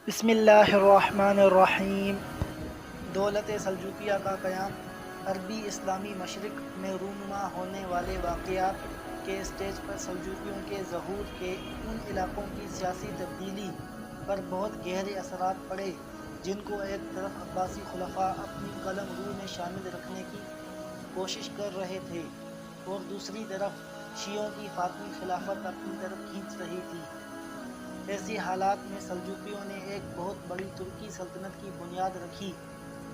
بسم اللہ الرحمن الرحیم۔ دولت سلجوقیہ کا قیام عربی اسلامی مشرق میں رونما ہونے والے واقعات کے اسٹیج پر سلجوقیوں کے ظہور کے ان علاقوں کی سیاسی تبدیلی پر بہت گہرے اثرات پڑے جن کو ایک طرف عباسی خلفاء اپنی قلم رو میں شامل رکھنے کی کوشش کر رہے تھے اور دوسری طرف شیعوں کی فاطمی خلافت اپنی طرف کھینچ رہی تھی۔ ایسی حالات میں سلجوقیوں نے ایک بہت بڑی ترکی سلطنت کی بنیاد رکھی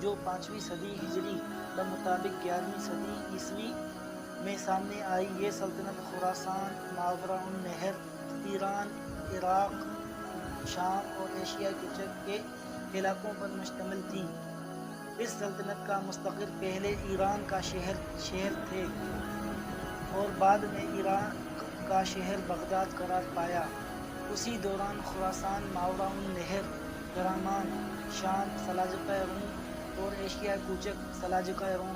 جو 5ویں صدی ہجری بمطابق 11ویں صدی عیسوی میں سامنے آئی۔ یہ سلطنت خراسان، ماوراء النہر، ایران، عراق، شام اور ایشیا کے علاقوں پر مشتمل تھی۔ اس سلطنت کا مستقر پہلے ایران کا شہر تھے اور بعد میں عراق کا شہر بغداد قرار پایا۔ اسی دوران خراسان، ماوراء النہر، کرمان، شام، سلاجقہ روم اور ایشیا کوچک سلاجقہ روم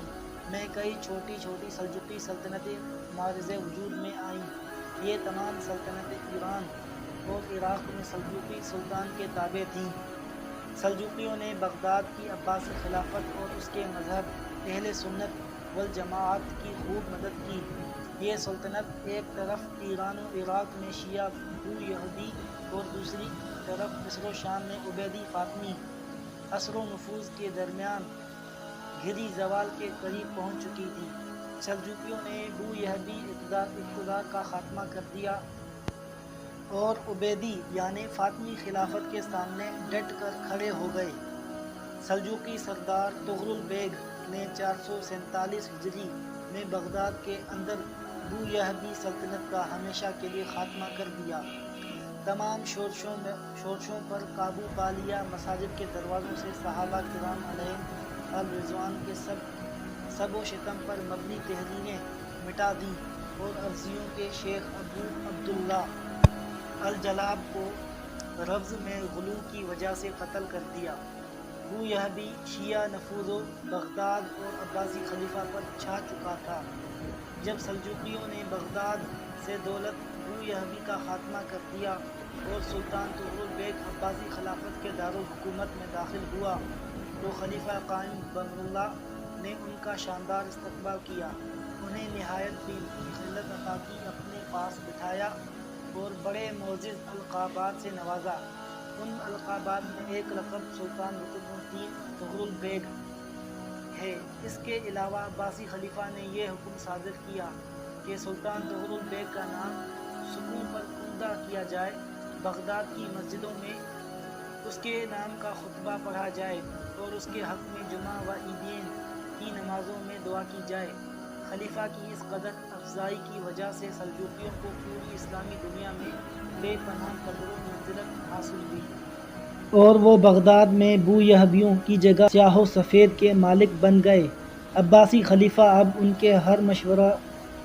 میں کئی چھوٹی چھوٹی سلجوقی سلطنتیں معرض وجود میں آئیں۔ یہ تمام سلطنتیں ایران اور عراق میں سلجوقی سلطان کے تابع تھیں۔ سلجوقیوں نے بغداد کی عباسی خلافت اور اس کے مذہب اہل سنت والجماعت کی خوب مدد کی۔ یہ سلطنت ایک طرف ایران و عراق میں شیعہ بو یہودی اور دوسری طرف مصر و شام میں عبیدی فاطمی اثر و نفوذ کے درمیان گھری زوال کے قریب پہنچ چکی تھی۔ سلجوقیوں نے بو یہودی اقتدار کا خاتمہ کر دیا اور عبیدی یعنی فاطمی خلافت کے سامنے ڈٹ کر کھڑے ہو گئے۔ سلجوقی سردار طغرل بیگ نے 447 ہجری میں بغداد کے اندر بو یہودی سلطنت کا ہمیشہ کے لیے خاتمہ کر دیا۔ تمام شورشوں پر قابو پا لیا۔ مساجد کے دروازوں سے صحابہ کرام علیہم الرضوان کے سب و شتم پر مبنی تحریریں مٹا دیں اور ارزیوں کے شیخ ابو عبداللہ الجلاب کو رفض میں غلو کی وجہ سے قتل کر دیا۔ بو یہودی شیعہ نفوذ بغداد اور عباسی خلیفہ پر چھا چکا تھا۔ جب سلجوقیوں نے بغداد سے دولت بو یہودی کا خاتمہ کر دیا اور سلطان طغرل بیگ عباسی خلافت کے دارالحکومت میں داخل ہوا تو خلیفہ قائم بامر اللہ نے ان کا شاندار استقبال کیا، انہیں نہایت قیمتی خلعت عطا کی، اپنے پاس بٹھایا اور بڑے معزز القابات سے نوازا۔ ان القابات میں ایک لقب سلطان رکن الدین طغرل بیگ ہے۔ اس کے علاوہ عباسی خلیفہ نے یہ حکم صادر کیا کہ سلطان طغرل بیگ کا نام سکوں پر عمدہ کیا جائے، بغداد کی مسجدوں میں اس کے نام کا خطبہ پڑھا جائے اور اس کے حق میں جمعہ و عیدین کی نمازوں میں دعا کی جائے۔ خلیفہ کی اس قدر افزائی کی وجہ سے سلجوقیوں کو پوری اسلامی دنیا میں بے پناہ قدر و منزلت حاصل ہوئی اور وہ بغداد میں بو یہودیوں کی جگہ سیاہ و سفید کے مالک بن گئے۔ عباسی خلیفہ اب ان کے ہر مشورہ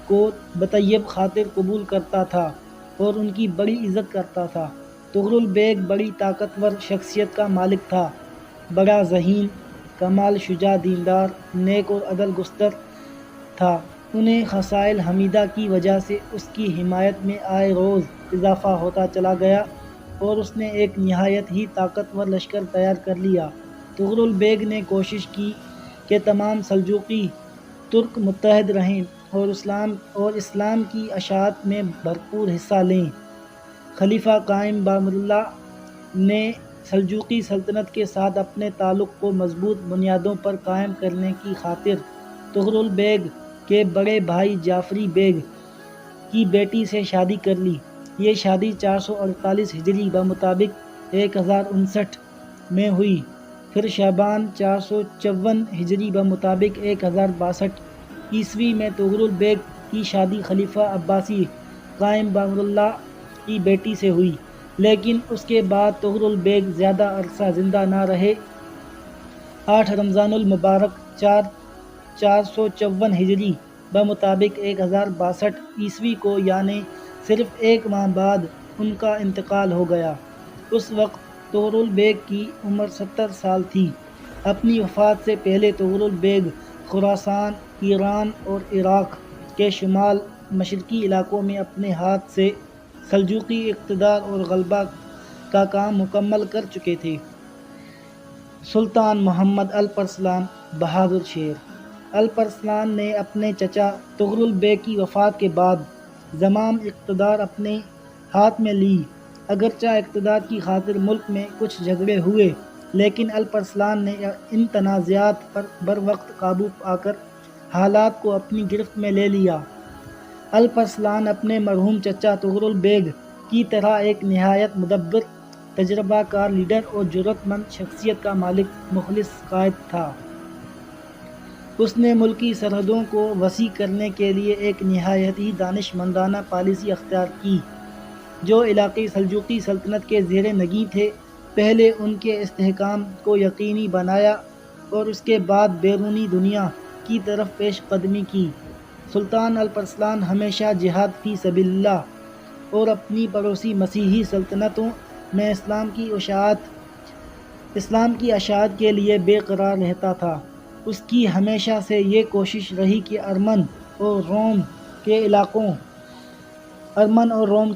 کو بطیب خاطر قبول کرتا تھا اور ان کی بڑی عزت کرتا تھا۔ طغرل بیگ بڑی طاقتور شخصیت کا مالک تھا، بڑا ذہین، کمال شجاع، دیندار، نیک اور عدل گستر تھا۔ انہیں خصائل حمیدہ کی وجہ سے اس کی حمایت میں آئے روز اضافہ ہوتا چلا گیا اور اس نے ایک نہایت ہی طاقتور لشکر تیار کر لیا۔ طغرل بیگ نے کوشش کی کہ تمام سلجوقی ترک متحد رہیں اور اسلام کی اشاعت میں بھرپور حصہ لیں۔ خلیفہ قائم بامر اللہ نے سلجوقی سلطنت کے ساتھ اپنے تعلق کو مضبوط بنیادوں پر قائم کرنے کی خاطر طغرل بیگ کے بڑے بھائی جعفری بیگ کی بیٹی سے شادی کر لی۔ یہ شادی 448 ہجری بمطابق 1059 میں ہوئی۔ پھر شعبان 454 ہجری بمطابق 1062 عیسوی میں طغرل بیگ کی شادی خلیفہ عباسی قائم بامر اللہ کی بیٹی سے ہوئی، لیکن اس کے بعد طغرل بیگ زیادہ عرصہ زندہ نہ رہے۔ 8 رمضان المبارک 454 ہجری بمطابق 1062 عیسوی کو یعنی صرف ایک ماہ بعد ان کا انتقال ہو گیا۔ اس وقت طغرل بیگ کی عمر 70 سال تھی۔ اپنی وفات سے پہلے طغرل بیگ خراسان، ایران اور عراق کے شمال مشرقی علاقوں میں اپنے ہاتھ سے سلجوقی اقتدار اور غلبہ کا کام مکمل کر چکے تھے۔ سلطان محمد الپرسلان بہادر شیر الپرسلان نے اپنے چچا طغرل بیگ کی وفات کے بعد زمام اقتدار اپنے ہاتھ میں لی۔ اگرچہ اقتدار کی خاطر ملک میں کچھ جھگڑے ہوئے، لیکن الپرسلان نے ان تنازعات پر بروقت قابو پا کر حالات کو اپنی گرفت میں لے لیا۔ الپرسلان اپنے مرحوم چچا طغرل بیگ کی طرح ایک نہایت مدبر، تجربہ کار لیڈر اور جرأت مند شخصیت کا مالک مخلص قائد تھا۔ اس نے ملکی سرحدوں کو وسیع کرنے کے لیے ایک نہایت ہی دانش مندانہ پالیسی اختیار کی۔ جو علاقے سلجوقی سلطنت کے زیر نگیں تھے، پہلے ان کے استحکام کو یقینی بنایا اور اس کے بعد بیرونی دنیا کی طرف پیش قدمی کی۔ سلطان الپرسلان ہمیشہ جہاد فی سبیل اللہ اور اپنی پڑوسی مسیحی سلطنتوں میں اسلام کی اشاعت کے لیے بے قرار رہتا تھا۔ اس کی ہمیشہ سے یہ کوشش رہی کہ ارمن اور روم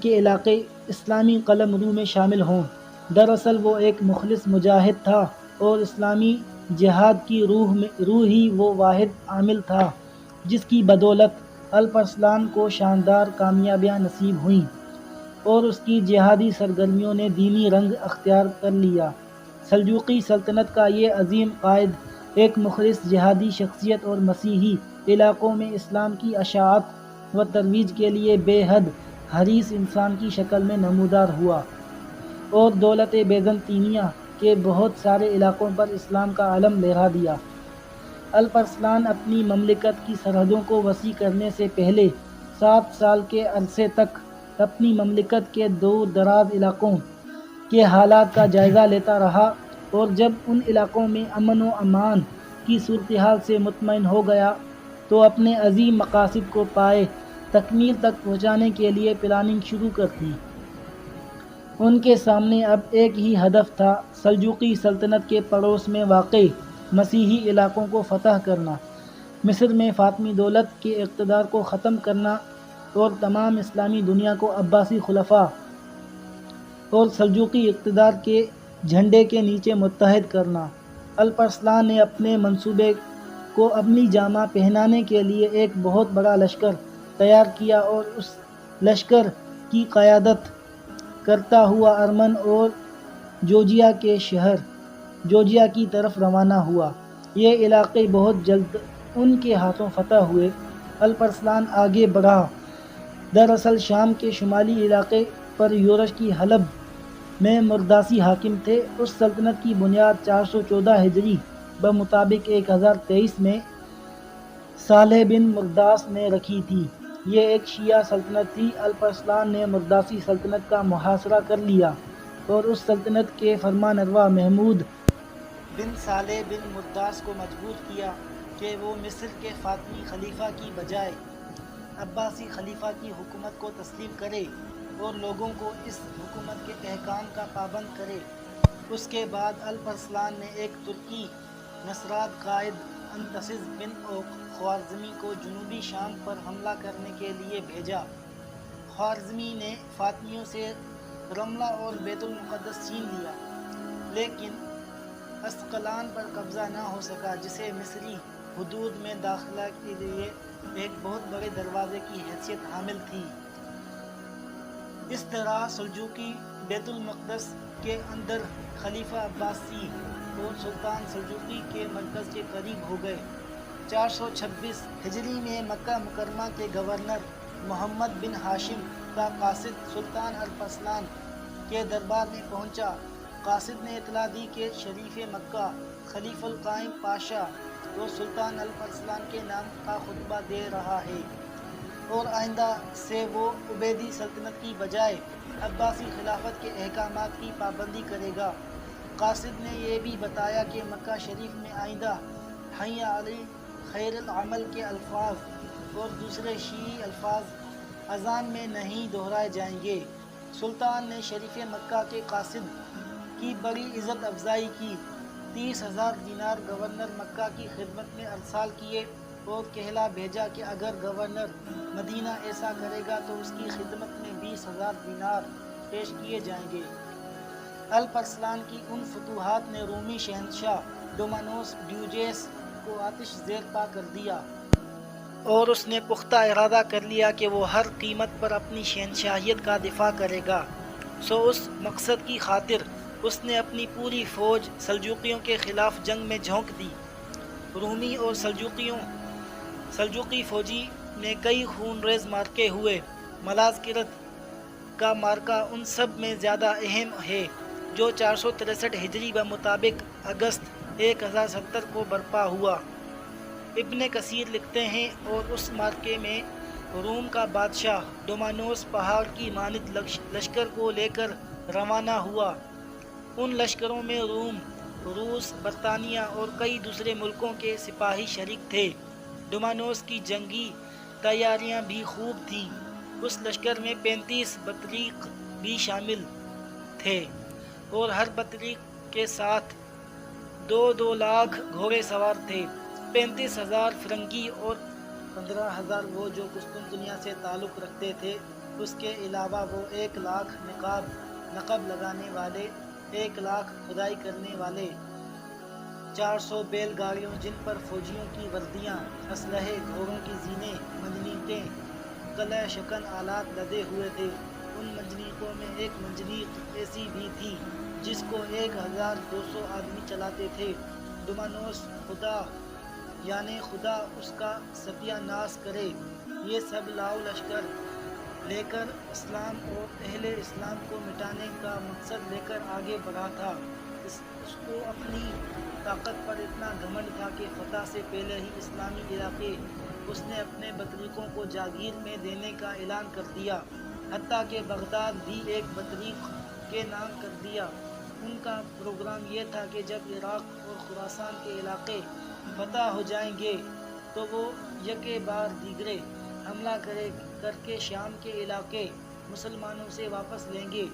کے علاقے اسلامی قلمرو میں شامل ہوں۔ دراصل وہ ایک مخلص مجاہد تھا اور اسلامی جہاد کی روح ہی وہ واحد عامل تھا جس کی بدولت الپرسلان کو شاندار کامیابیاں نصیب ہوئیں اور اس کی جہادی سرگرمیوں نے دینی رنگ اختیار کر لیا۔ سلجوقی سلطنت کا یہ عظیم قائد ایک مخلص جہادی شخصیت اور مسیحی علاقوں میں اسلام کی اشاعت و ترویج کے لیے بے حد حریص انسان کی شکل میں نمودار ہوا اور دولت بیزنطینیہ کے بہت سارے علاقوں پر اسلام کا علم لہرا دیا۔ الپرسلان اپنی مملکت کی سرحدوں کو وسیع کرنے سے پہلے 7 سال کے عرصے تک اپنی مملکت کے دور دراز علاقوں کے حالات کا جائزہ لیتا رہا اور جب ان علاقوں میں امن و امان کی صورتحال سے مطمئن ہو گیا تو اپنے عظیم مقاصد کو پائے تکمیل تک پہنچانے کے لیے پلاننگ شروع کر دی۔ ان کے سامنے اب ایک ہی ہدف تھا، سلجوقی سلطنت کے پڑوس میں واقع مسیحی علاقوں کو فتح کرنا، مصر میں فاطمی دولت کے اقتدار کو ختم کرنا اور تمام اسلامی دنیا کو عباسی خلفاء اور سلجوقی اقتدار کے جھنڈے کے نیچے متحد کرنا۔ الپرسلان نے اپنے منصوبے کو عملی جامہ پہنانے کے لیے ایک بہت بڑا لشکر تیار کیا اور اس لشکر کی قیادت کرتا ہوا ارمن اور جورجیا کے شہر جورجیا کی طرف روانہ ہوا۔ یہ علاقے بہت جلد ان کے ہاتھوں فتح ہوئے۔ الپرسلان آگے بڑھا۔ دراصل شام کے شمالی علاقے پر یورش کی حلب میں مرداسی حاکم تھے۔ اس سلطنت کی بنیاد 414 ہجری بمطابق 1023 میں صالح بن مرداس نے رکھی تھی۔ یہ ایک شیعہ سلطنت تھی۔ الپرسلان نے مرداسی سلطنت کا محاصرہ کر لیا اور اس سلطنت کے فرمانروا محمود بن صالح بن مرداس کو مجبور کیا کہ وہ مصر کے فاطمی خلیفہ کی بجائے عباسی خلیفہ کی حکومت کو تسلیم کرے اور لوگوں کو اس حکومت کے احکام کا پابند کرے۔ اس کے بعد الپرسلان نے ایک ترکی نژاد قائد انتسز بن خوارزمی کو جنوبی شام پر حملہ کرنے کے لیے بھیجا۔ خوارزمی نے فاطمیوں سے رملہ اور بیت المقدس چھین لیا، لیکن اسقلان پر قبضہ نہ ہو سکا، جسے مصری حدود میں داخلہ کے لیے ایک بہت بڑے دروازے کی حیثیت حامل تھی۔ اس طرح سلجوقی بیت المقدس کے اندر خلیفہ عباسی اور سلطان سلجوقی کے مرکز کے قریب ہو گئے۔ 426 ہجری میں مکہ مکرمہ کے گورنر محمد بن ہاشم کا قاصد سلطان الپرسلان کے دربار میں پہنچا۔ قاصد نے اطلاع دی کہ شریف مکہ خلیفہ القائم پاشا اور سلطان الپرسلان کے نام کا خطبہ دے رہا ہے اور آئندہ سے وہ عبیدی سلطنت کی بجائے عباسی خلافت کے احکامات کی پابندی کرے گا۔ قاصد نے یہ بھی بتایا کہ مکہ شریف میں آئندہ حی علی خیر العمل کے الفاظ اور دوسرے شیعی الفاظ اذان میں نہیں دہرائے جائیں گے۔ سلطان نے شریف مکہ کے قاصد کی بڑی عزت افزائی کی، 30,000 دینار گورنر مکہ کی خدمت میں ارسال کیے اور کہلا بھیجا کہ اگر گورنر مدینہ ایسا کرے گا تو اس کی خدمت میں 20,000 دینار پیش کیے جائیں گے۔ الپرسلان کی ان فتوحات نے رومی شہنشاہ ڈومانوس ڈیوجیس کو آتش زیر پا کر دیا اور اس نے پختہ ارادہ کر لیا کہ وہ ہر قیمت پر اپنی شہنشاہیت کا دفاع کرے گا۔ اس مقصد کی خاطر اس نے اپنی پوری فوج سلجوقیوں کے خلاف جنگ میں جھونک دی۔ رومی اور سلجوقی فوجی میں کئی خون ریز مارکے ہوئے۔ ملازکرت کا مارکہ ان سب میں زیادہ اہم ہے جو 463 ہجری بمطابق اگست 1070 کو برپا ہوا۔ ابن کثیر لکھتے ہیں اور اس مارکے میں روم کا بادشاہ ڈومانوس پہاڑ کی مانند لشکر کو لے کر روانہ ہوا۔ ان لشکروں میں روم، روس، برطانیہ اور کئی دوسرے ملکوں کے سپاہی شریک تھے۔ ڈومانوس کی جنگی تیاریاں بھی خوب تھیں۔ اس لشکر میں 35 بطریق بھی شامل تھے اور ہر بطریق کے ساتھ 2 لاکھ گھوڑے سوار تھے۔ 35,000 فرنگی اور 15,000 وہ جو قسطنطنیہ سے تعلق رکھتے تھے۔ اس کے علاوہ وہ 1 لاکھ نقب لگانے والے، 1 لاکھ کھدائی کرنے والے، 400 بیل گاڑیوں جن پر فوجیوں کی وردیاں، اسلحے، گھوڑوں کی زینیں، منجنیقیں، قلعہ شکن آلات لدے ہوئے تھے۔ ان منجنیقوں میں ایک منجنیق ایسی بھی تھی جس کو 1200 آدمی چلاتے تھے۔ ڈومانوس خدا اس کا ستیہ ناش کرے، یہ سب لاؤ لشکر لے کر اسلام اور اہل اسلام کو مٹانے کا مقصد لے کر آگے بڑھا تھا۔ اس کو اپنی طاقت پر اتنا گھمنڈ تھا کہ فتح سے پہلے ہی اسلامی علاقے اس نے اپنے بطریقوں کو جاگیر میں دینے کا اعلان کر دیا، حتیٰ کہ بغداد بھی ایک بطریق کے نام کر دیا۔ ان کا پروگرام یہ تھا کہ جب عراق اور خراسان کے علاقے فتح ہو جائیں گے تو وہ یکے بار دیگرے حملہ کر کے شام کے علاقے مسلمانوں سے واپس لیں گے۔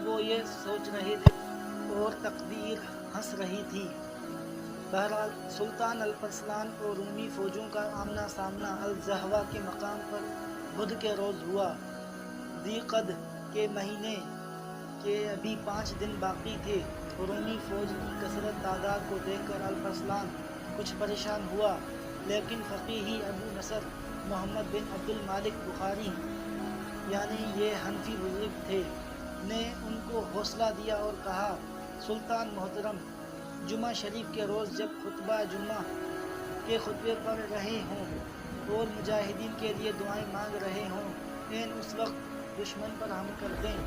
وہ یہ سوچ رہے تھے اور تقدیر ہنس رہی تھی۔ بہرحال سلطان الپرسلان اور رومی فوجوں کا آمنا سامنا الزہوہ کے مقام پر بدھ کے روز ہوا۔ ذی قعدہ کے مہینے کے ابھی 5 دن باقی تھے۔ رومی فوج کی کثرت تعداد کو دیکھ کر الپرسلان کچھ پریشان ہوا، لیکن فقیہ ابو نصر محمد بن عبد المالک بخاری، یعنی یہ حنفی بزرگ تھے، نے ان کو حوصلہ دیا اور کہا، سلطان محترم، جمعہ شریف کے روز جب خطبہ جمعہ کے خطبے پڑھ رہے ہوں اور مجاہدین کے لیے دعائیں مانگ رہے ہوں، اس وقت دشمن پر حملہ کر دیں۔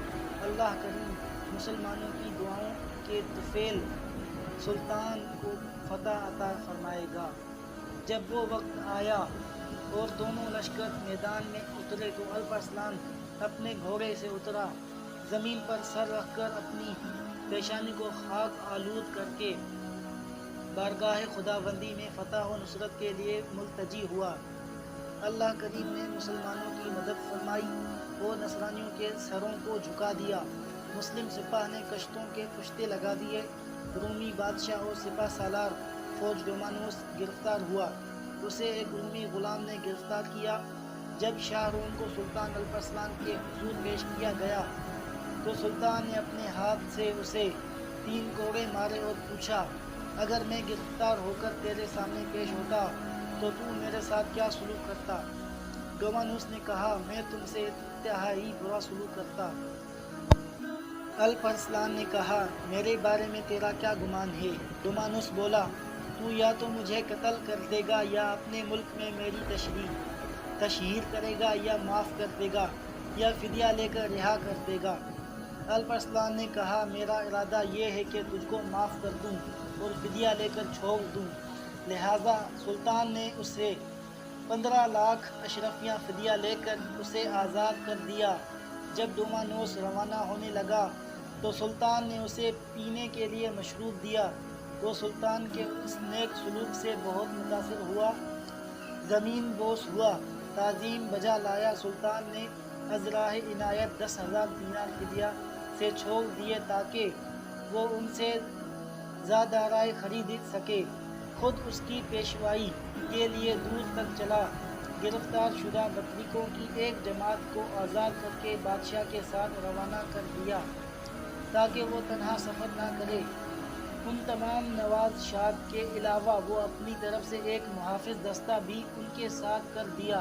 اللہ کریم مسلمانوں کی دعاؤں کے طفیل سلطان کو فتح عطا فرمائے گا۔ جب وہ وقت آیا اور دونوں لشکر میدان میں اترے تو الپرسلان اپنے گھوڑے سے اترا، زمین پر سر رکھ کر اپنی پیشانی کو خاک آلود کر کے بارگاہ خداوندی میں فتح و نصرت کے لیے ملتجی ہوا۔ اللہ کریم نے مسلمانوں کی مدد فرمائی اور نصرانیوں کے سروں کو جھکا دیا۔ مسلم سپاہ نے کشتوں کے پشتے لگا دیے۔ رومی بادشاہ اور سپہ سالار فوج ڈومانوس گرفتار ہوا۔ اسے ایک رومی غلام نے گرفتار کیا۔ جب شاہ روم کو سلطان الپرسلان کے حضور پیش کیا گیا تو سلطان نے اپنے ہاتھ سے اسے 3 کوڑے مارے اور پوچھا، اگر میں گرفتار ہو کر تیرے سامنے پیش ہوتا تو میرے ساتھ کیا سلوک کرتا؟ ڈومانوس نے کہا، میں تم سے انتہائی برا سلوک کرتا۔ الپرسلان نے کہا، میرے بارے میں تیرا کیا گمان ہے؟ ڈومانوس بولا، تو یا تو مجھے قتل کر دے گا یا اپنے ملک میں میری تشہیر کرے گا یا معاف کر دے گا یا فدیہ لے کر رہا کر دے گا۔ الپرسلان نے کہا، میرا ارادہ یہ ہے کہ تجھ کو معاف کر دوں اور فدیہ لے کر چھوڑ دوں۔ لہٰذا سلطان نے اسے 15 لاکھ اشرفیاں فدیہ لے کر اسے آزاد کر دیا۔ جب ڈومانوس روانہ ہونے لگا تو سلطان نے اسے پینے کے لیے مشروب دیا۔ وہ سلطان کے اس نیک سلوک سے بہت متاثر ہوا، زمین بوس ہوا، تعظیم بجا لایا۔ سلطان نے ازراہ عنایت 10,000 دینار فدیہ سے چھوڑ دیے تاکہ وہ ان سے زادارائے خرید سکے۔ خود اس کی پیشوائی کے لیے دور تک چلا۔ گرفتار شدہ بطریقوں کی ایک جماعت کو آزاد کر کے بادشاہ کے ساتھ روانہ کر دیا۔ تاکہ وہ تنہا سفر نہ کرے۔ ان تمام نوازشات کے علاوہ وہ اپنی طرف سے ایک محافظ دستہ بھی ان کے ساتھ کر دیا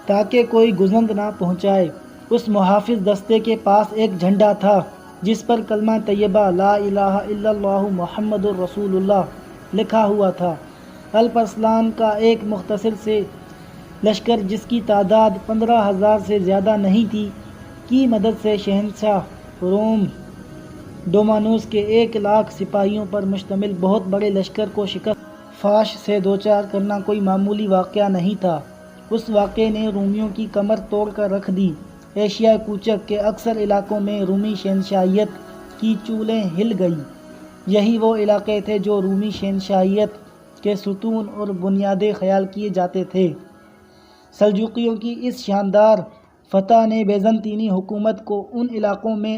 تاکہ کوئی گزند نہ پہنچائے۔ اس محافظ دستے کے پاس ایک جھنڈا تھا جس پر کلمہ طیبہ لا الہ الا اللہ محمد الرسول اللہ لکھا ہوا تھا۔ الپ ارسلان کا ایک مختصر سے لشکر جس کی تعداد 15,000 سے زیادہ نہیں تھی کی مدد سے شہنشاہ روم ڈومانوس کے 1,00,000 سپاہیوں پر مشتمل بہت بڑے لشکر کو شکست فاش سے دوچار کرنا کوئی معمولی واقعہ نہیں تھا۔ اس واقعے نے رومیوں کی کمر توڑ کر رکھ دی۔ ایشیا کوچک کے اکثر علاقوں میں رومی شہنشاہیت کی چولیں ہل گئیں۔ یہی وہ علاقے تھے جو رومی شہنشاہیت کے ستون اور بنیادیں خیال کیے جاتے تھے۔ سلجوقیوں کی اس شاندار فتح نے بیزنطینی حکومت کو ان علاقوں میں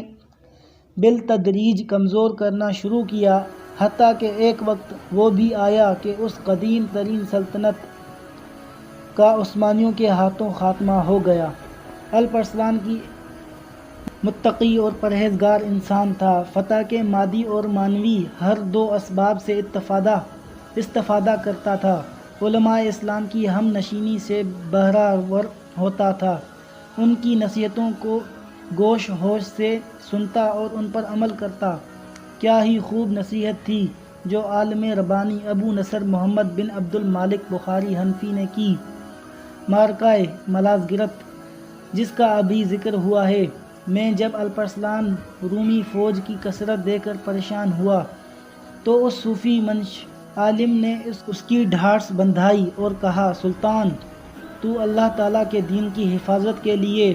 بالتدریج کمزور کرنا شروع کیا، حتیٰ کہ ایک وقت وہ بھی آیا کہ اس قدیم ترین سلطنت کا عثمانیوں کے ہاتھوں خاتمہ ہو گیا۔ الپ ارسلان کی متقی اور پرہیزگار انسان تھا۔ فتح کے مادی اور معنوی ہر دو اسباب سے استفادہ کرتا تھا۔ علماء اسلام کی ہم نشینی سے بہرہ ہوتا تھا، ان کی نصیحتوں کو گوش ہوش سے سنتا اور ان پر عمل کرتا۔ کیا ہی خوب نصیحت تھی جو عالم ربانی ابو نصر محمد بن عبد المالک بخاری حنفی نے کی۔ معرکہ ملازگرت جس کا ابھی ذکر ہوا ہے میں جب الپ ارسلان رومی فوج کی کثرت دیکھ کر پریشان ہوا تو اس صوفی منش عالم نے اس کی ڈھارس بندھائی اور کہا، سلطان، تو اللہ تعالیٰ کے دین کی حفاظت کے لیے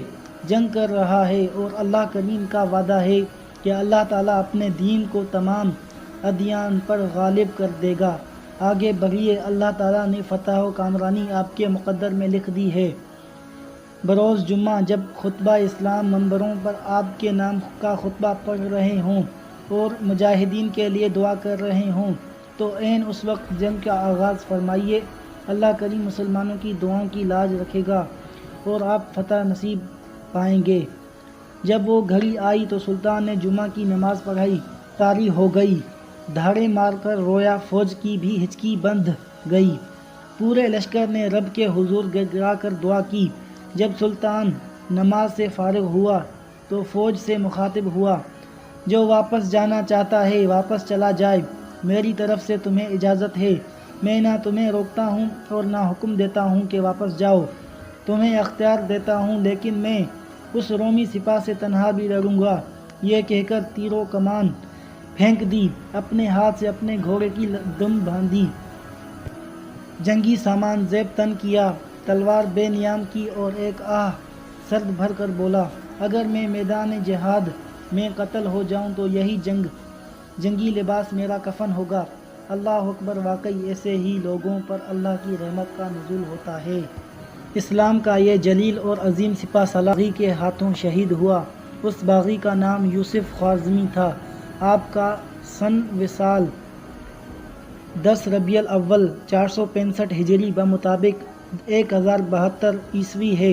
جنگ کر رہا ہے اور اللہ کریم کا وعدہ ہے کہ اللہ تعالیٰ اپنے دین کو تمام ادیان پر غالب کر دے گا۔ آگے بڑھیے، اللہ تعالیٰ نے فتح و کامرانی آپ کے مقدر میں لکھ دی ہے۔ بروز جمعہ جب خطبہ اسلام منبروں پر آپ کے نام کا خطبہ پڑھ رہے ہوں اور مجاہدین کے لیے دعا کر رہے ہوں تو عین اس وقت جنگ کا آغاز فرمائیے۔ اللہ کریم مسلمانوں کی دعاؤں کی لاج رکھے گا اور آپ فتح نصیب پائیں گے۔ جب وہ گھڑی آئی تو سلطان نے جمعہ کی نماز پڑھائی، طاری ہو گئی، دھاڑے مار کر رویا، فوج کی بھی ہچکی بندھ گئی۔ پورے لشکر نے رب کے حضور گڑگڑا کر دعا کی۔ جب سلطان نماز سے فارغ ہوا تو فوج سے مخاطب ہوا، جو واپس جانا چاہتا ہے واپس چلا جائے، میری طرف سے تمہیں اجازت ہے، میں نہ تمہیں روکتا ہوں اور نہ حکم دیتا ہوں کہ واپس جاؤ، تمہیں اختیار دیتا ہوں، لیکن میں اس رومی سپاہ سے تنہا بھی لڑوں گا۔ یہ کہہ کر تیر و کمان پھینک دی، اپنے ہاتھ سے اپنے گھوڑے کی دم باندھی، جنگی سامان زیب تن کیا، تلوار بے نیام کی اور ایک آہ سرد بھر کر بولا، اگر میں میدان جہاد میں قتل ہو جاؤں تو یہی جنگی لباس میرا کفن ہوگا۔ اللہ اکبر! واقعی ایسے ہی لوگوں پر اللہ کی رحمت کا نزول ہوتا ہے۔ اسلام کا یہ جلیل اور عظیم سپاہ سالار باغی کے ہاتھوں شہید ہوا۔ اس باغی کا نام یوسف خوارزمی تھا۔ آپ کا سن وصال 10 ربیع الاول 465 ہجری بمطابق 1072 عیسوی ہے۔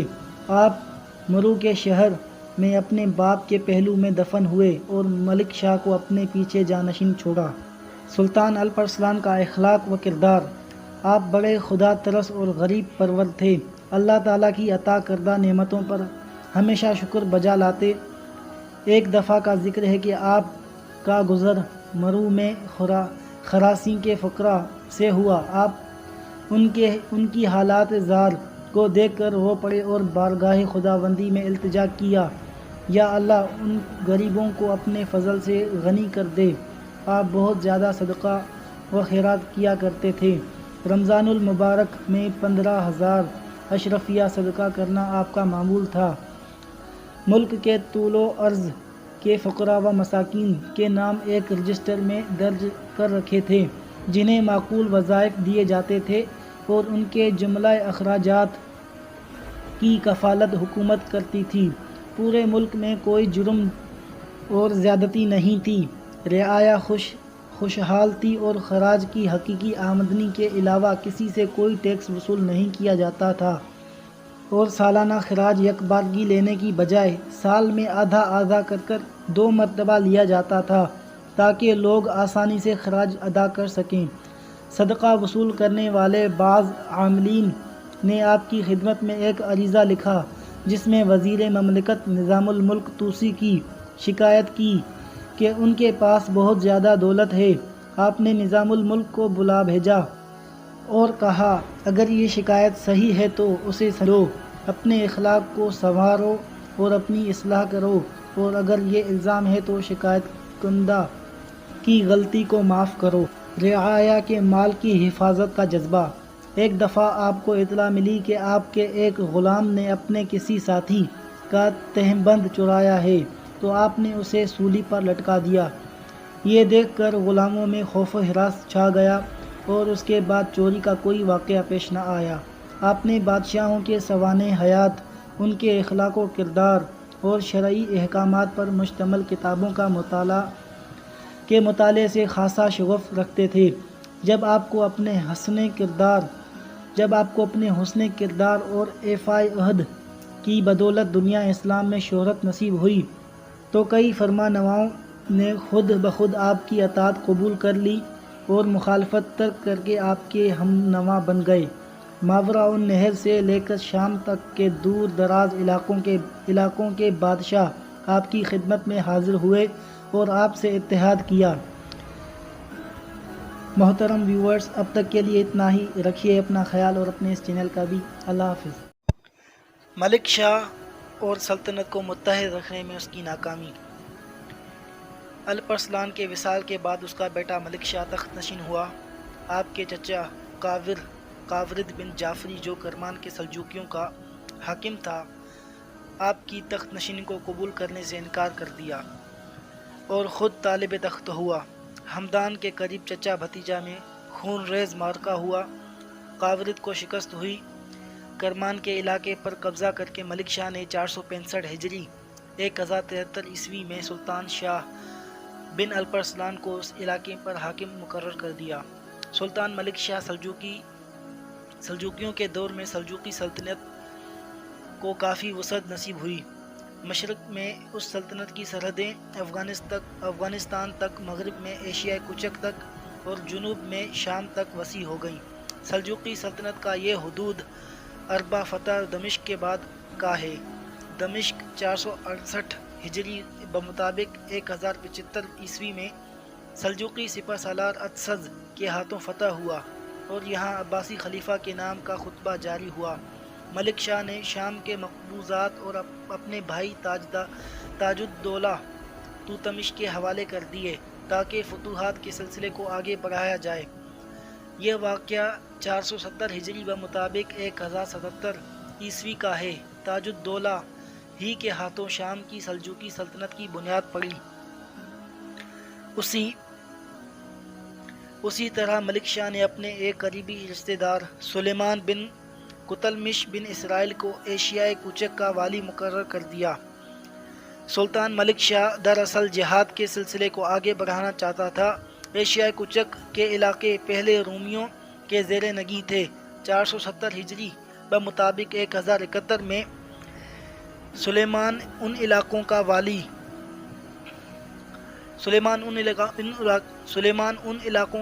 آپ مرو کے شہر میں اپنے باپ کے پہلو میں دفن ہوئے اور ملک شاہ کو اپنے پیچھے جانشین چھوڑا۔ سلطان الپ ارسلان کا اخلاق و کردار: آپ بڑے خدا ترس اور غریب پرور تھے۔ اللہ تعالیٰ کی عطا کردہ نعمتوں پر ہمیشہ شکر بجا لاتے۔ ایک دفعہ کا ذکر ہے کہ آپ کا گزر مرو میں خراسیں کے فقراء سے ہوا۔ آپ ان کی حالات زار کو دیکھ کر رو پڑے اور بارگاہ خداوندی میں التجا کیا، یا اللہ ان غریبوں کو اپنے فضل سے غنی کر دے۔ آپ بہت زیادہ صدقہ و خیرات کیا کرتے تھے۔ رمضان المبارک میں 15,000 اشرفیہ صدقہ کرنا آپ کا معمول تھا۔ ملک کے طول و عرض کے فقراء و مساکین کے نام ایک رجسٹر میں درج کر رکھے تھے، جنہیں معقول وظائف دیے جاتے تھے اور ان کے جملہ اخراجات کی کفالت حکومت کرتی تھی۔ پورے ملک میں کوئی جرم اور زیادتی نہیں تھی، رعایا خوشحال تھی اور خراج کی حقیقی آمدنی کے علاوہ کسی سے کوئی ٹیکس وصول نہیں کیا جاتا تھا۔ اور سالانہ خراج یک بارگی لینے کی بجائے سال میں آدھا آدھا کر 2 مرتبہ لیا جاتا تھا تاکہ لوگ آسانی سے خراج ادا کر سکیں۔ صدقہ وصول کرنے والے بعض عاملین نے آپ کی خدمت میں ایک عریضہ لکھا جس میں وزیر مملکت نظام الملک توسی کی شکایت کی کہ ان کے پاس بہت زیادہ دولت ہے۔ آپ نے نظام الملک کو بلا بھیجا اور کہا اگر یہ شکایت صحیح ہے تو اسے سمجھو، اپنے اخلاق کو سنوارو اور اپنی اصلاح کرو، اور اگر یہ الزام ہے تو شکایت کنندہ کی غلطی کو معاف کرو۔ رعایا کے مال کی حفاظت کا جذبہ۔ ایک دفعہ آپ کو اطلاع ملی کہ آپ کے ایک غلام نے اپنے کسی ساتھی کا تہبند چرایا ہے تو آپ نے اسے سولی پر لٹکا دیا۔ یہ دیکھ کر غلاموں میں خوف و ہراس چھا گیا اور اس کے بعد چوری کا کوئی واقعہ پیش نہ آیا۔ آپ نے بادشاہوں کے سوانح حیات، ان کے اخلاق و کردار اور شرعی احکامات پر مشتمل کتابوں کا مطالعے سے خاصا شغف رکھتے تھے۔ جب آپ کو اپنے حسن کردار اور ایفائے عہد کی بدولت دنیا اسلام میں شہرت نصیب ہوئی تو کئی فرمانرواؤں نے خود بخود آپ کی اطاعت قبول کر لی اور مخالفت ترک کر کے آپ کے ہم نوا بن گئے۔ ماوراء النہر سے لے کر شام تک کے دور دراز علاقوں کے بادشاہ آپ کی خدمت میں حاضر ہوئے اور آپ سے اتحاد کیا۔ محترم ویورز، اب تک کے لیے اتنا ہی۔ رکھیے اپنا خیال اور اپنے اس چینل کا بھی۔ اللہ حافظ۔ ملک شاہ اور سلطنت کو متحد رکھنے میں اس کی ناکامی۔ الپرسلان کے وصال کے بعد اس کا بیٹا ملک شاہ تخت نشین ہوا۔ آپ کے چچا کاورد بن جعفری جو کرمان کے سلجوقیوں کا حاکم تھا، آپ کی تخت نشینی کو قبول کرنے سے انکار کر دیا اور خود طالب تخت ہوا۔ ہمدان کے قریب چچا بھتیجا میں خون ریز معرکہ ہوا۔ کاورد کو شکست ہوئی۔ کرمان کے علاقے پر قبضہ کر کے ملک شاہ نے 465 ہجری 1073 عیسوی میں سلطان شاہ بن الپرسلان کو اس علاقے پر حاکم مقرر کر دیا۔ سلطان ملک شاہ سلجوقیوں کے دور میں سلجوقی سلطنت کو کافی وسعت نصیب ہوئی۔ مشرق میں اس سلطنت کی سرحدیں افغانستان تک، مغرب میں ایشیائے کوچک تک اور جنوب میں شام تک وسیع ہو گئیں۔ سلجوقی سلطنت کا یہ حدود اربع فتح دمشق کے بعد کا ہے۔ دمشق 468 ہجری بمطابق 1075 عیسوی میں سلجوقی سپہ سالار اتسز کے ہاتھوں فتح ہوا اور یہاں عباسی خلیفہ کے نام کا خطبہ جاری ہوا۔ ملک شاہ نے شام کے مقبوضات اور اپنے بھائی تاج الدولہ توتمش کے حوالے کر دیے تاکہ فتوحات کے سلسلے کو آگے بڑھایا جائے۔ یہ واقعہ 470 ہجری بمطابق 1077 عیسوی کا ہے۔ تاج الدولہ ہی کے ہاتھوں شام کی سلجوقی سلطنت کی بنیاد پڑی۔ اسی طرح ملک شاہ نے اپنے ایک قریبی رشتہ دار سلیمان بن قتلمش بن اسرائیل کو ایشیائے کوچک کا والی مقرر کر دیا۔ سلطان ملک شاہ دراصل جہاد کے سلسلے کو آگے بڑھانا چاہتا تھا۔ ایشیائے کوچک کے علاقے پہلے رومیوں کے زیر نگیں تھے۔ 470 ہجری بمطابق 1071 میں سلیمان ان علاقوں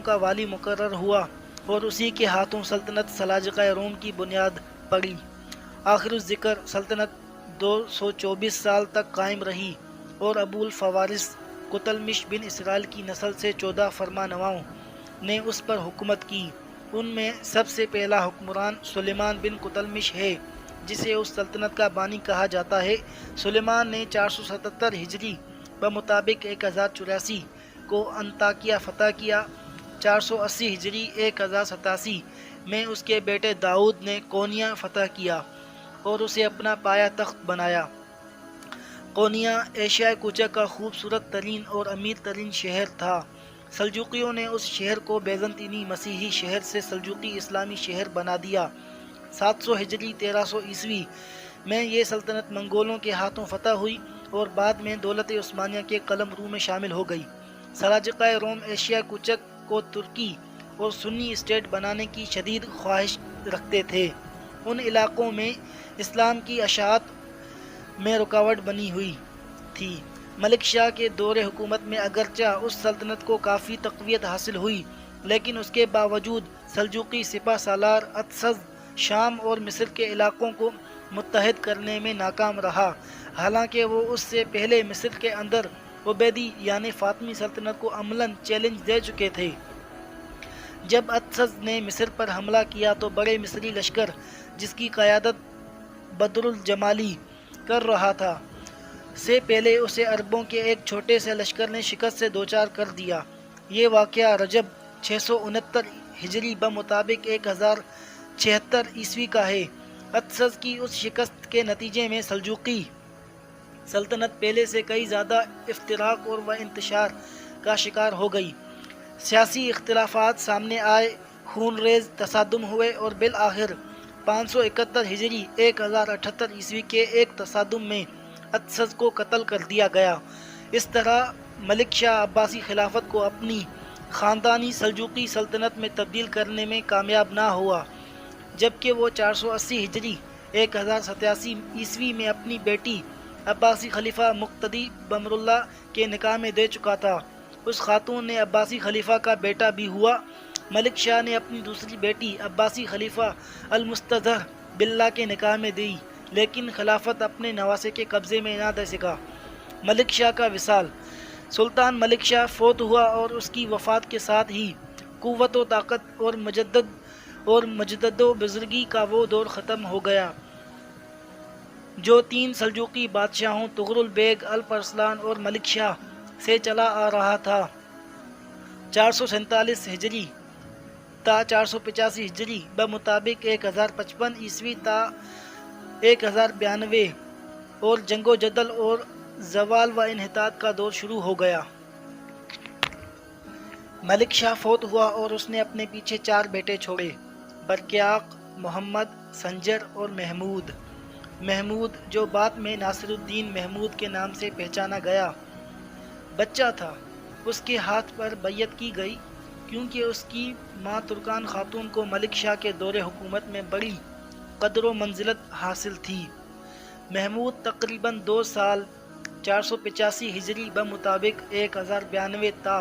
کا والی مقرر ہوا اور اسی کے ہاتھوں سلطنت سلاجقہ روم کی بنیاد پڑی۔ آخر الذکر سلطنت 224 سال تک قائم رہی اور ابو الفوارس قتلمش بن اسرائیل کی نسل سے 14 فرمانرواؤں نے اس پر حکومت کی۔ ان میں سب سے پہلا حکمران سلیمان بن قتلمش ہے جسے اس سلطنت کا بانی کہا جاتا ہے۔ سلیمان نے 477 ہجری بمطابق 1084 کو انطاکیہ فتح کیا۔ 480 ہجری 1087 میں اس کے بیٹے داؤد نے کونیا فتح کیا اور اسے اپنا پایہ تخت بنایا۔ کونیا ایشیائے کوچک کا خوبصورت ترین اور امیر ترین شہر تھا۔ سلجوقیوں نے اس شہر کو بیزنطینی مسیحی شہر سے سلجوقی اسلامی شہر بنا دیا۔ 700 ہجری 1300 عیسوی میں یہ سلطنت منگولوں کے ہاتھوں فتح ہوئی اور بعد میں دولت عثمانیہ کے قلمرو میں شامل ہو گئی۔ سلاجقہ روم ایشیا کوچک کو ترکی اور سنی اسٹیٹ بنانے کی شدید خواہش رکھتے تھے۔ ان علاقوں میں اسلام کی اشاعت میں رکاوٹ بنی ہوئی تھی۔ ملک شاہ کے دور حکومت میں اگرچہ اس سلطنت کو کافی تقویت حاصل ہوئی، لیکن اس کے باوجود سلجوقی سپہ سالار اتسز شام اور مصر کے علاقوں کو متحد کرنے میں ناکام رہا، حالانکہ وہ اس سے پہلے مصر کے اندر عبیدی یعنی فاطمی سلطنت کو عملاً چیلنج دے چکے تھے۔ جب اتسز نے مصر پر حملہ کیا تو بڑے مصری لشکر، جس کی قیادت بدر الجمالی کر رہا تھا، سے پہلے اسے عربوں کے ایک چھوٹے سے لشکر نے شکست سے دوچار کر دیا۔ یہ واقعہ رجب 669 ہجری بمطابق 1076 عیسوی کا ہے۔ اتسز کی اس شکست کے نتیجے میں سلجوقی سلطنت پہلے سے کئی زیادہ افتراق اور انتشار کا شکار ہو گئی۔ سیاسی اختلافات سامنے آئے، خون ریز تصادم ہوئے اور بالآخر 571 ہجری 1078 عیسوی کے ایک تصادم میں اتسز کو قتل کر دیا گیا۔ اس طرح ملک شاہ عباسی خلافت کو اپنی خاندانی سلجوقی سلطنت میں تبدیل کرنے میں کامیاب نہ ہوا، جبکہ وہ 480 ہجری 1087 عیسوی میں اپنی بیٹی عباسی خلیفہ مقتدی بمر اللہ کے نکاح میں دے چکا تھا۔ اس خاتون نے عباسی خلیفہ کا بیٹا بھی ہوا۔ ملک شاہ نے اپنی دوسری بیٹی عباسی خلیفہ المستظہر باللہ کے نکاح میں دی، لیکن خلافت اپنے نواسے کے قبضے میں نہ دے سکا۔ ملک شاہ کا وصال۔ سلطان ملک شاہ فوت ہوا اور اس کی وفات کے ساتھ ہی قوت و طاقت اور مجدد و بزرگی کا وہ دور ختم ہو گیا جو 3 سلجوقی بادشاہوں طغرل بیگ، الپ ارسلان اور ملک شاہ سے چلا آ رہا تھا۔ 447 ہجری تا 485 ہجری بمطابق 1055 عیسوی تا 1092 اور جنگ و جدل اور زوال و انحطاط کا دور شروع ہو گیا۔ ملک شاہ فوت ہوا اور اس نے اپنے پیچھے 4 بیٹے چھوڑے: برقیاق، محمد، سنجر اور محمود۔ محمود، جو بعد میں ناصر الدین محمود کے نام سے پہچانا گیا، بچہ تھا۔ اس کے ہاتھ پر بیعت کی گئی کیونکہ اس کی ماں ترکان خاتون کو ملک شاہ کے دور حکومت میں بڑی قدر و منزلت حاصل تھی۔ محمود تقریباً 2 سال 485 ہجری بمطابق 1092 تا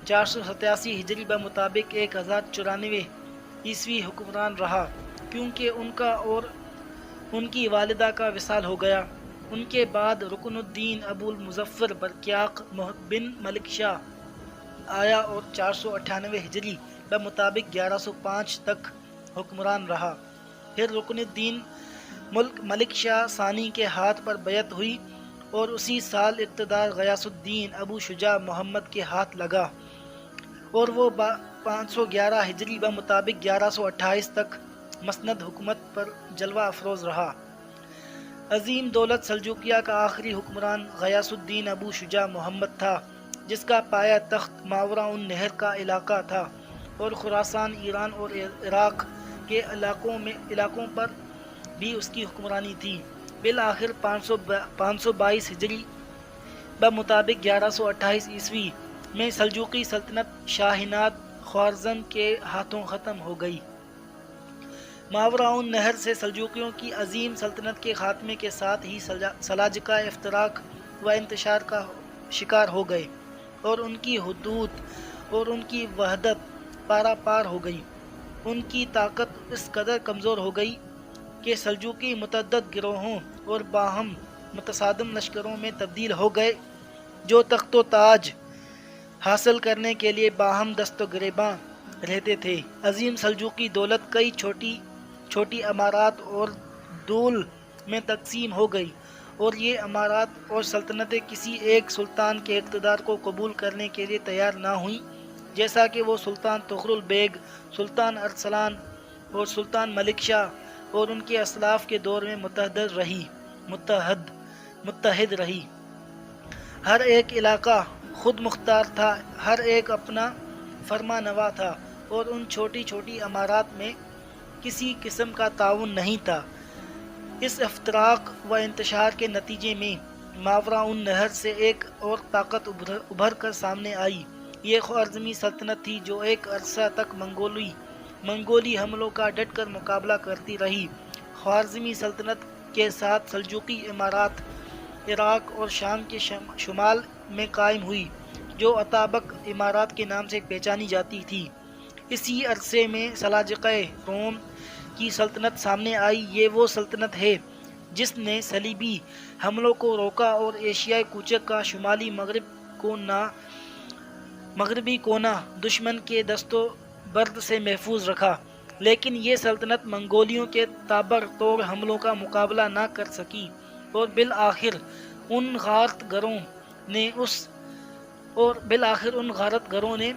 487 ہجری بمطابق 1094 عیسوی حکمران رہا، کیونکہ ان کا اور ان کی والدہ کا وصال ہو گیا۔ ان کے بعد رکن الدین ابو المظفر برقیاق بن ملک شاہ آیا اور 498 ہجری بمطابق 1105 تک حکمران رہا۔ پھر رکن الدین ملک شاہ ثانی کے ہاتھ پر بیعت ہوئی اور اسی سال اقتدار غیاث الدین ابو شجاع محمد کے ہاتھ لگا اور وہ 511 ہجری بمطابق 1128 تک مسند حکومت پر جلوہ افروز رہا۔ عظیم دولت سلجوقیہ کا آخری حکمران غیاث الدین ابو شجاع محمد تھا، جس کا پایہ تخت ماوراء النہر کا علاقہ تھا اور خراسان، ایران اور عراق کے علاقوں پر بھی اس کی حکمرانی تھی۔ بالآخر 522 ہجری بمطابق 1128 عیسوی میں سلجوقی سلطنت شاہینات خوارزم کے ہاتھوں ختم ہو گئی۔ ماوراء النہر سے سلجوقیوں کی عظیم سلطنت کے خاتمے کے ساتھ ہی سلاجقہ افتراق و انتشار کا شکار ہو گئے اور ان کی حدود اور ان کی وحدت پارا پار ہو گئی۔ ان کی طاقت اس قدر کمزور ہو گئی کہ سلجوقی متعدد گروہوں اور باہم متصادم لشکروں میں تبدیل ہو گئے جو تخت و تاج حاصل کرنے کے لیے باہم دست و گریباں رہتے تھے۔ عظیم سلجوقی دولت کئی چھوٹی امارات اور دول میں تقسیم ہو گئی اور یہ امارات اور سلطنتیں کسی ایک سلطان کے اقتدار کو قبول کرنے کے لیے تیار نہ ہوئیں، جیسا کہ وہ سلطان طغرل بیگ، سلطان ارسلان اور سلطان ملک شاہ اور ان کے اسلاف کے دور میں متحد رہی۔ ہر ایک علاقہ خود مختار تھا، ہر ایک اپنا فرما نوا تھا اور ان چھوٹی امارات میں کسی قسم کا تعاون نہیں تھا۔ اس افتراق و انتشار کے نتیجے میں ماوراء النہر سے ایک اور طاقت ابھر کر سامنے آئی۔ یہ خوارزمی سلطنت تھی جو ایک عرصہ تک منگولی حملوں کا ڈٹ کر مقابلہ کرتی رہی۔ خوارزمی سلطنت کے ساتھ سلجوقی امارات عراق اور شام کے شمال میں قائم ہوئی، جو اتابک امارات کے نام سے پہچانی جاتی تھی۔ اسی عرصے میں سلاجقہ روم کی سلطنت سامنے آئی۔ یہ وہ سلطنت ہے جس نے صلیبی حملوں کو روکا اور ایشیائی کوچے کا شمالی مغربی کونا دشمن کے دست و برد سے محفوظ رکھا، لیکن یہ سلطنت منگولیوں کے تابڑتوڑ حملوں کا مقابلہ نہ کر سکی اور بالآخر ان غارت گروں نے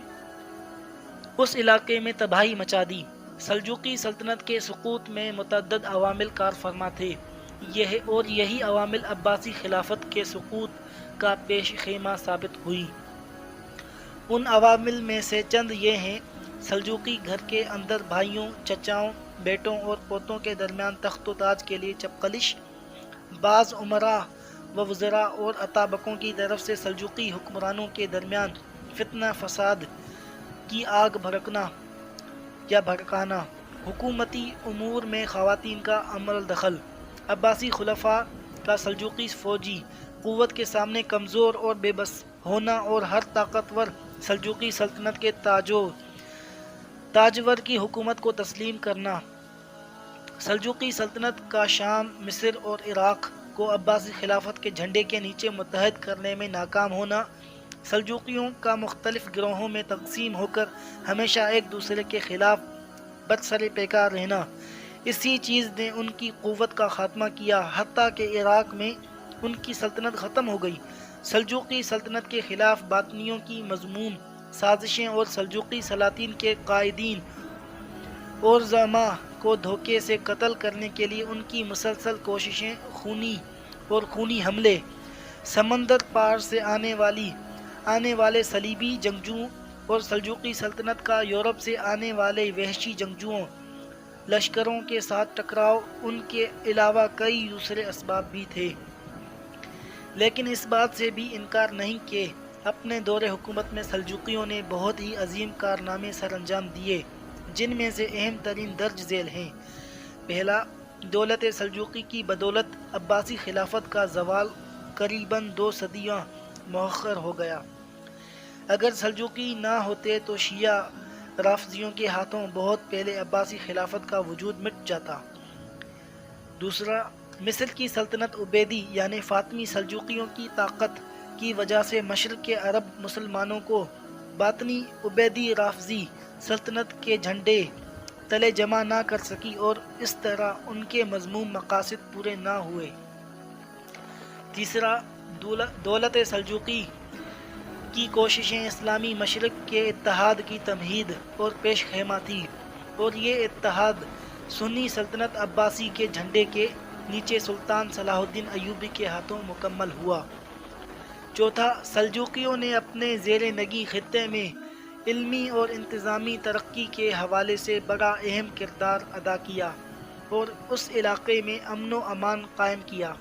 اس علاقے میں تباہی مچا دی۔ سلجوقی سلطنت کے سقوط میں متعدد عوامل کار فرما تھے، یہی عوامل عباسی خلافت کے سقوط کا پیش خیمہ ثابت ہوئی۔ ان عوامل میں سے چند یہ ہیں: سلجوقی گھر کے اندر بھائیوں، چچاؤں، بیٹوں اور پوتوں کے درمیان تخت و تاج کے لیے چپقلش، بعض امراء و وزراء اور اتابکوں کی طرف سے سلجوقی حکمرانوں کے درمیان فتنہ فساد کی آگ بھڑکانا، حکومتی امور میں خواتین کا عمل دخل، عباسی خلفاء کا سلجوقی فوجی قوت کے سامنے کمزور اور بے بس ہونا اور ہر طاقتور سلجوقی سلطنت کے تاجور کی حکومت کو تسلیم کرنا، سلجوقی سلطنت کا شام، مصر اور عراق کو عباسی خلافت کے جھنڈے کے نیچے متحد کرنے میں ناکام ہونا، سلجوقیوں کا مختلف گروہوں میں تقسیم ہو کر ہمیشہ ایک دوسرے کے خلاف برسر پیکار رہنا، اسی چیز نے ان کی قوت کا خاتمہ کیا، حتیٰ کہ عراق میں ان کی سلطنت ختم ہو گئی۔ سلجوقی سلطنت کے خلاف باطنیوں کی مذموم سازشیں اور سلجوقی سلاطین کے قائدین اور زعماء کو دھوکے سے قتل کرنے کے لیے ان کی مسلسل کوششیں، خونی حملے، سمندر پار سے آنے والے صلیبی جنگجوؤں اور سلجوقی سلطنت کا یورپ سے آنے والے وحشی جنگجوؤں لشکروں کے ساتھ ٹکراؤ، ان کے علاوہ کئی دوسرے اسباب بھی تھے۔ لیکن اس بات سے بھی انکار نہیں کہ اپنے دور حکومت میں سلجوقیوں نے بہت ہی عظیم کارنامے سر انجام دیے، جن میں سے اہم ترین درج ذیل ہیں۔ پہلا، دولت سلجوقی کی بدولت عباسی خلافت کا زوال قریباً 2 صدیاں مؤخر ہو گیا۔ اگر سلجوقی نہ ہوتے تو شیعہ رافضیوں کے ہاتھوں بہت پہلے عباسی خلافت کا وجود مٹ جاتا۔ دوسرا، مصر کی سلطنت عبیدی یعنی فاطمی سلجوقیوں کی طاقت کی وجہ سے مشرق کے عرب مسلمانوں کو باطنی عبیدی رافضی سلطنت کے جھنڈے تلے جمع نہ کر سکی اور اس طرح ان کے مذموم مقاصد پورے نہ ہوئے۔ تیسرا، دولت سلجوقی کی کوششیں اسلامی مشرق کے اتحاد کی تمہید اور پیش خیمہ تھی، اور یہ اتحاد سنی سلطنت عباسی کے جھنڈے کے نیچے سلطان صلاح الدین ایوبی کے ہاتھوں مکمل ہوا۔ چوتھا، سلجوقیوں نے اپنے زیر نگی خطے میں علمی اور انتظامی ترقی کے حوالے سے بڑا اہم کردار ادا کیا اور اس علاقے میں امن و امان قائم کیا۔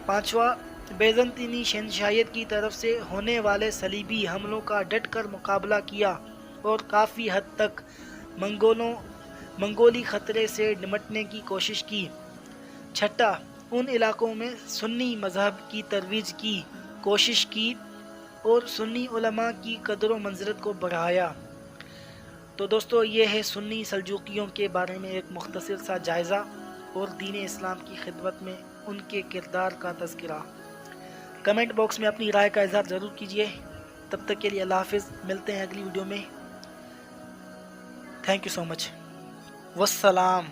پانچواں، بیزنطینی شہنشاہیت کی طرف سے ہونے والے صلیبی حملوں کا ڈٹ کر مقابلہ کیا اور کافی حد تک منگولی خطرے سے نمٹنے کی کوشش کی۔ چھٹا، ان علاقوں میں سنی مذہب کی ترویج کی کوشش کی اور سنی علماء کی قدر و منزلت کو بڑھایا۔ تو دوستو، یہ ہے سنی سلجوقیوں کے بارے میں ایک مختصر سا جائزہ اور دین اسلام کی خدمت میں ان کے کردار کا تذکرہ۔ کمنٹ باکس میں اپنی رائے کا اظہار ضرور کیجیے۔ تب تک کے لیے اللہ حافظ، ملتے ہیں اگلی ویڈیو میں۔ تھینک یو سو مچ، والسلام۔